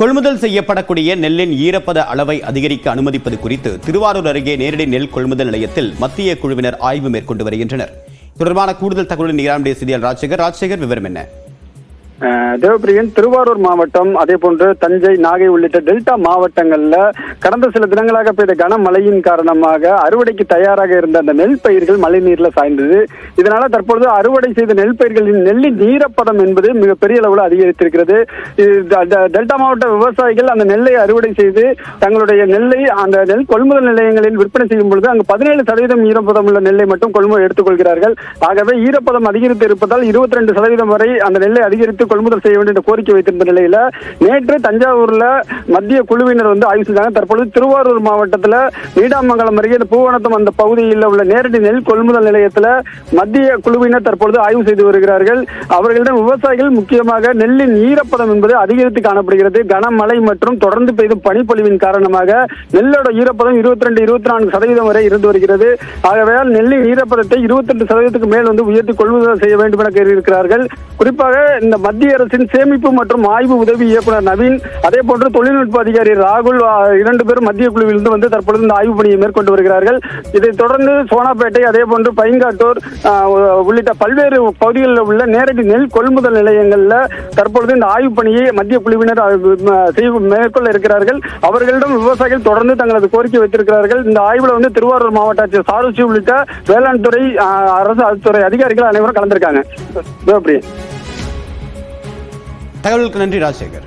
கொள்முதல் செய்யப்படக்கூடிய நெல்லின் ஈரப்பத அளவை அதிகரிக்க அனுமதிப்பது குறித்து திருவாரூர் அருகே நேரடி நெல் கொள்முதல் நிலையத்தில் மத்திய குழுவினர் ஆய்வு மேற்கொண்டு வருகின்றனர். தொடர்பான கூடுதல் தகவல் நிகழ்ச்சிய செய்தியாளர் ராஜசேகர் விவரம் என்ன? தேவப்பிரியன், திருவாரூர் மாவட்டம், அதே போன்று தஞ்சை, நாகை உள்ளிட்ட டெல்டா மாவட்டங்கள்ல கடந்த சில தினங்களாக பெய்த கனமழையின் காரணமாக அறுவடைக்கு தயாராக இருந்த அந்த நெல் பயிர்கள் மழை நீர்ல சாய்ந்தது. இதனால தற்பொழுது அறுவடை செய்த நெல் பயிர்களின் நெல்லின் ஈரப்பதம் என்பது மிகப்பெரிய அளவில் அதிகரித்திருக்கிறது. டெல்டா மாவட்ட விவசாயிகள் அந்த நெல்லை அறுவடை செய்து தங்களுடைய நெல்லை அந்த நெல் கொள்முதல் நிலையங்களில் விற்பனை செய்யும் பொழுது அங்கு 17% ஈரப்பதம் உள்ள நெல்லை மட்டும் கொள்முதல் எடுத்துக்கொள்கிறார்கள். ஆகவே ஈரப்பதம் அதிகரித்து இருப்பதால் 22% வரை அந்த நெல்லை அதிகரித்து கொள்முதல் செய்ய வேண்டிய கோரிக்கை வைத்திருந்த நிலையில நேற்று தஞ்சாவூர்ல மத்திய குழுவினர் ஆய்வு செய்தாங்க. தற்பொழுது திருவாரூர் மாவட்டத்தில் நீடாமங்கலம் அருகே பூவனத்தம் அந்த பகுதியில் உள்ள நேரடி நெல் கொள்முதல் நிலையத்தில் மத்திய குழுவினர் தற்பொழுது ஆய்வு செய்து வருகிறார்கள். அவர்களிடம் விவசாயிகள் முக்கியமாக நெல்லின் ஈரப்பதம் என்பது அதிகரித்து காணப்படுகிறது. கனமழை மற்றும் தொடர்ந்து பெய்தும் பனிப்பொழிவின் காரணமாக நெல்லோட ஈரப்பதம் 22-24% வரை இருந்து வருகிறது. ஆகவே நெல்லின் ஈரப்பதத்தை 22% மேல் உயர்த்தி கொள்முதல் செய்ய வேண்டும் என கூறியிருக்கிறார்கள். குறிப்பாக இந்த மத்திய அரசின் சேமிப்பு மற்றும் ஆய்வு உதவி இயக்குனர் நவீன், அதே போன்று தொழில்நுட்ப அதிகாரி ராகுல், 2 பேரும் மத்திய குழுவிலிருந்து தற்பொழுது இந்த ஆய்வு பணியை மேற்கொண்டு வருகிறார்கள். இதைத் தொடர்ந்து சோனாப்பேட்டை, அதே போன்று பைங்காட்டூர் உள்ளிட்ட பல்வேறு பகுதிகளில் உள்ள நேரடி நெல் கொள்முதல் நிலையங்களில் தற்பொழுது இந்த ஆய்வு பணியை மத்திய குழுவினர் மேற்கொள்ள இருக்கிறார்கள். அவர்களிடம் விவசாயிகள் தொடர்ந்து தங்களது கோரிக்கை வைத்திருக்கிறார்கள். இந்த ஆய்வுல திருவாரூர் மாவட்ட ஆட்சியர் சாருச்சி உள்ளிட்ட வேளாண் துறை, அரசு துறை அதிகாரிகள் அனைவரும் கலந்திருக்காங்க. தகவலுக்கு நன்றி ராஜசேகர்.